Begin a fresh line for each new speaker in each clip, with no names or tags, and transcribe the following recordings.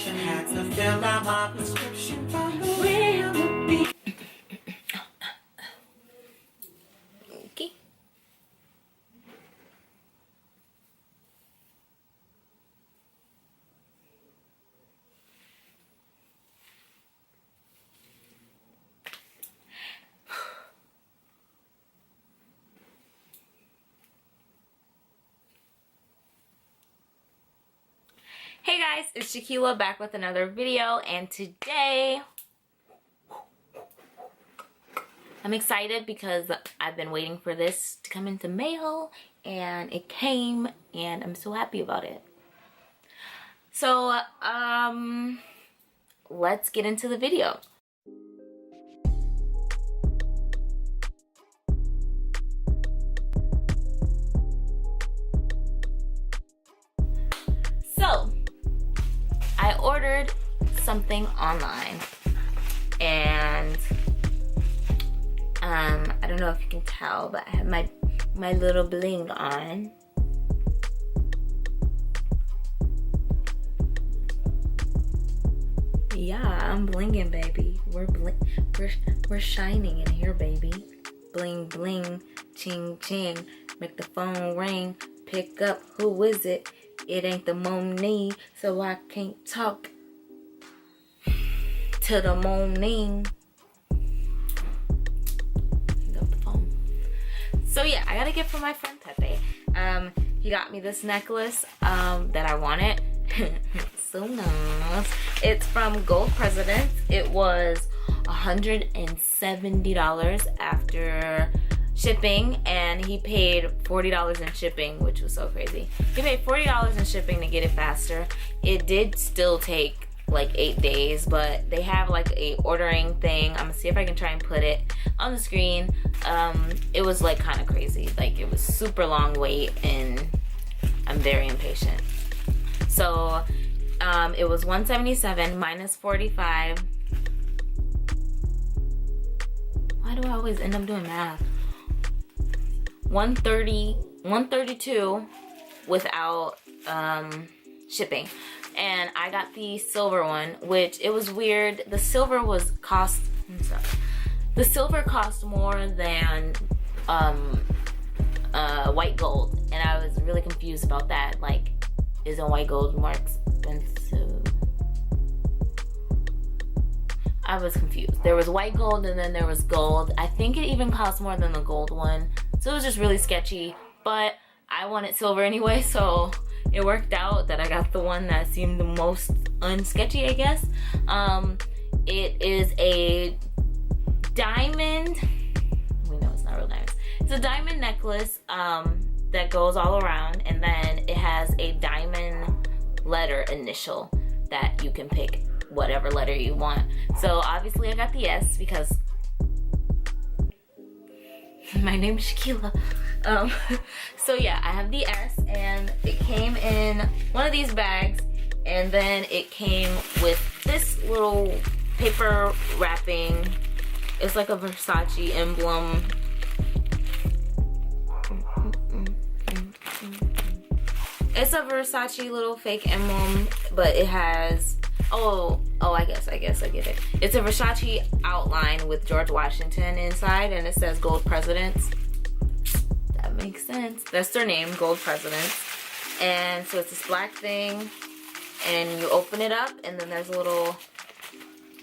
Had to fill out my prescription from the way of the beat.
Okay. Hey guys, it's Sha'Kila back with another video, and today I'm excited because I've been waiting for this to come into mail and it came and I'm so happy about it. So let's get into the video. So I ordered something online and I don't know if you can tell, but I have my little bling on. Yeah, I'm blinging, baby. We're shining in here, baby. Bling bling, ching ching, make the phone ring. Pick up, who is it? It ain't the Moni, so I can't talk to the morning. Pick up the phone. So yeah, I got a gift from my friend Pepe. He got me this necklace that I wanted. So nice. It's from Gold Presidents. It was $170 after shipping, and he paid $40 in shipping, which was so crazy. He paid $40 in shipping to get it faster. It did still take like 8 days, but they have like a ordering thing. I'm gonna see if I can try and put it on the screen. It was like kind of crazy. Like it was super long wait and I'm very impatient. So it was $177 minus $45. Why do I always end up doing math? $132 without shipping. And I got the silver one, which it was weird. The silver cost more than white gold, and I was really confused about that. Like, isn't white gold more expensive? I was confused. There was white gold and then there was gold. I think it even cost more than the gold one. So it was just really sketchy, but I wanted silver anyway, so it worked out that I got the one that seemed the most unsketchy, I guess. It is a diamond. We know it's not real diamonds. It's a diamond necklace that goes all around, and then it has a diamond letter initial that you can pick whatever letter you want. So obviously I got the S because my name is Sha'Kila. So yeah, I have the S, and it came in one of these bags, and then it came with this little paper wrapping. It's like a Versace emblem. It's a Versace little fake emblem, but it has, I guess I get it. It's a Versace outline with George Washington inside, and it says Gold Presidents. That makes sense. That's their name, Gold Presidents. And so it's this black thing, and you open it up, and then there's a little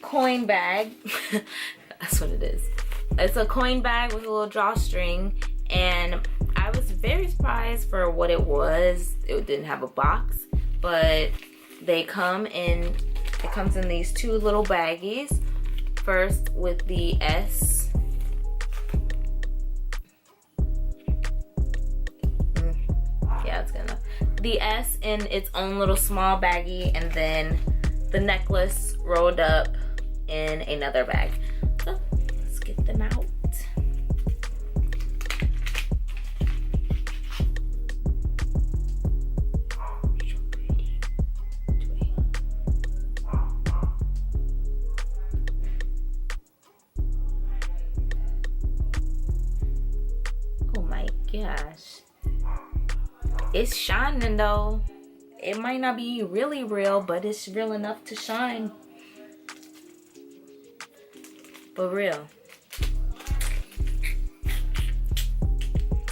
coin bag. That's what it is. It's a coin bag with a little drawstring, and I was very surprised for what it was. It didn't have a box, but they come in, it comes in these two little baggies. First with the S. Yeah, it's good enough. The S in its own little small baggie, and then the necklace rolled up in another bag. So let's get them out. Oh my gosh. It's shining though. it might not be really real, but it's real enough to shine. For real.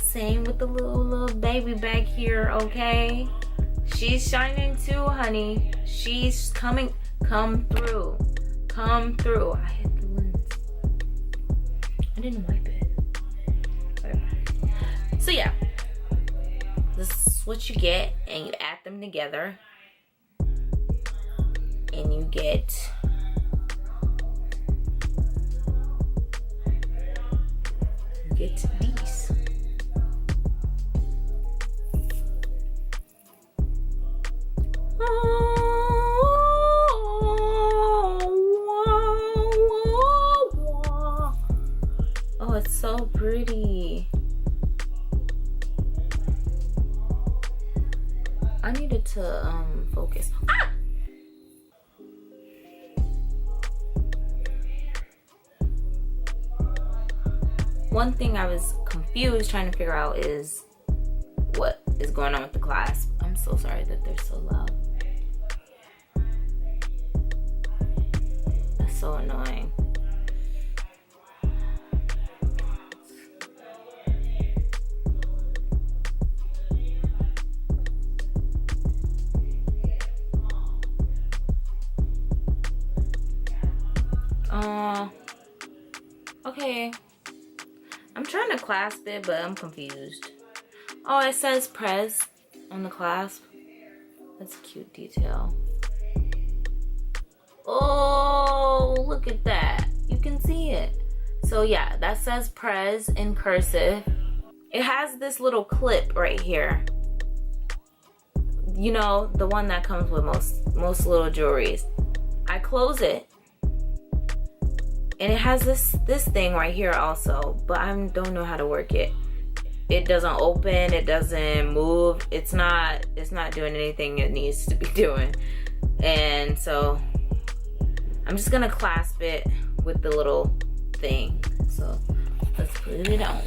Same with the little baby back here, okay? She's shining too, honey. She's come through. Come through. I hit the lens. I didn't wipe it. So yeah, this is what you get, and you add them together, and you get these. Oh, it's so pretty. I needed to focus. Ah! One thing I was confused trying to figure out is what is going on with the clasp. I'm so sorry that they're so loud. That's so annoying. Okay. I'm trying to clasp it, but I'm confused. Oh, it says press on the clasp. That's a cute detail. Oh, look at that. You can see it. So yeah, that says press in cursive. It has this little clip right here. You know, the one that comes with most little jewelries. I close it. And it has this thing right here also, but I don't know how to work it. It doesn't open, it doesn't move. It's not doing anything it needs to be doing. And so I'm just gonna clasp it with the little thing. So let's put it on.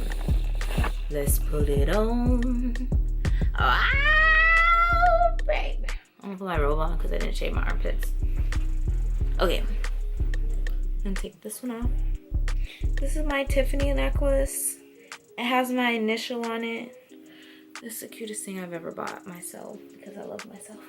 Let's put it on. Oh, baby. I'm gonna put my robe on because I didn't shave my armpits. Okay. And take this one off. This is my Tiffany necklace. It has my initial on it. This is the cutest thing I've ever bought myself because I love myself.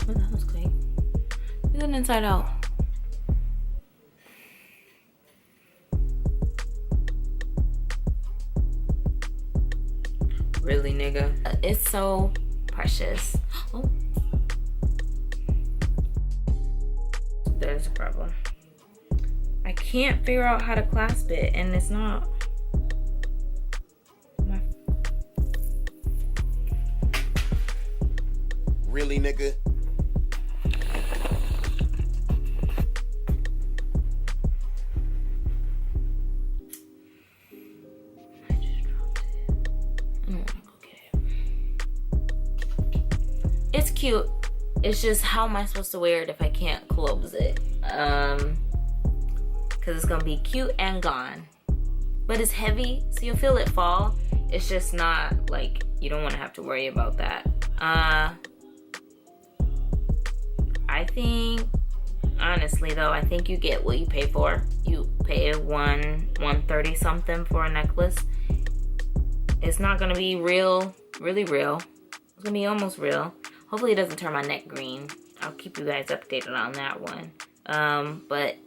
Oh, that was quick. Do it inside out. Really, nigga? It's so precious. Oh. There's a problem. I can't figure out how to clasp it, and it's not.
Really, nigga?
It's cute. It's just, how am I supposed to wear it if I can't close it? Because it's gonna be cute and gone. But it's heavy, so you'll feel it fall. It's just not like, you don't want to have to worry about that. I think, honestly though, I think you get what you pay for. You pay $130 something for a necklace. It's not gonna be real, really real. It's gonna be almost real. Hopefully it doesn't turn my neck green. I'll keep you guys updated on that one. But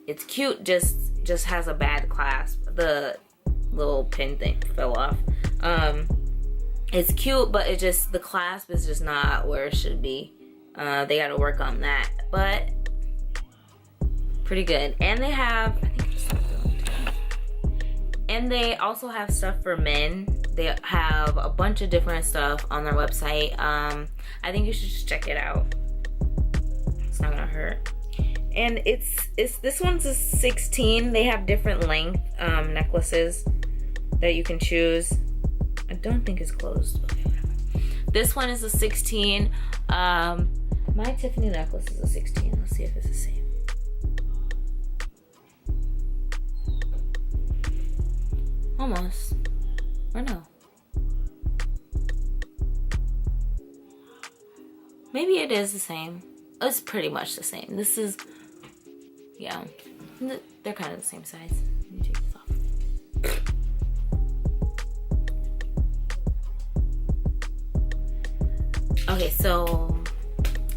it's cute, just has a bad clasp. The little pin thing fell off. It's cute, but it just, the clasp is just not where it should be. They gotta work on that, but pretty good. And they have, I think it's something. And they also have stuff for men. They have a bunch of different stuff on their website. I think you should just check it out. It's not gonna hurt. And it's this one's a 16. They have different length necklaces that you can choose. I don't think it's closed. Okay, whatever. This one is a 16. My Tiffany necklace is a 16. Let's see if it's the same. Almost. Or no. Maybe it is the same. It's pretty much the same. This is, yeah. They're kind of the same size. Let me take this off. Okay, so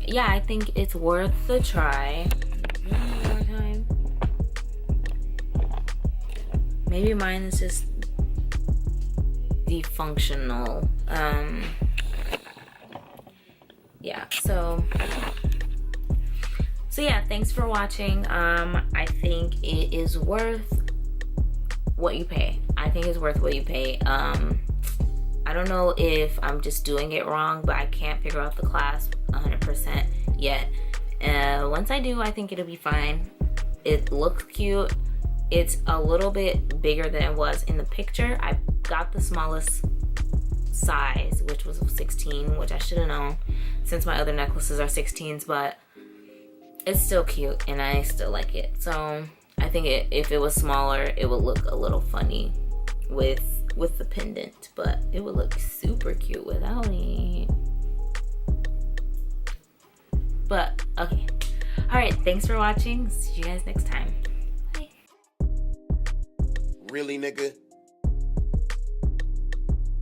yeah, I think it's worth the try. One more time. Maybe mine is just defunctional. Yeah, so yeah, thanks for watching. I think it is worth what you pay. I think it's worth what you pay. I don't know if I'm just doing it wrong, but I can't figure out the clasp 100% yet. Once I do, I think it'll be fine. It looks cute. It's a little bit bigger than it was in the picture. I got the smallest size, which was 16, which I should have known since my other necklaces are 16s, but it's still cute and I still like it. So I think if it was smaller, it would look a little funny with the pendant, but it would look super cute without it. But okay, all right, thanks for watching. See you guys next time. Bye.
Really, nigga?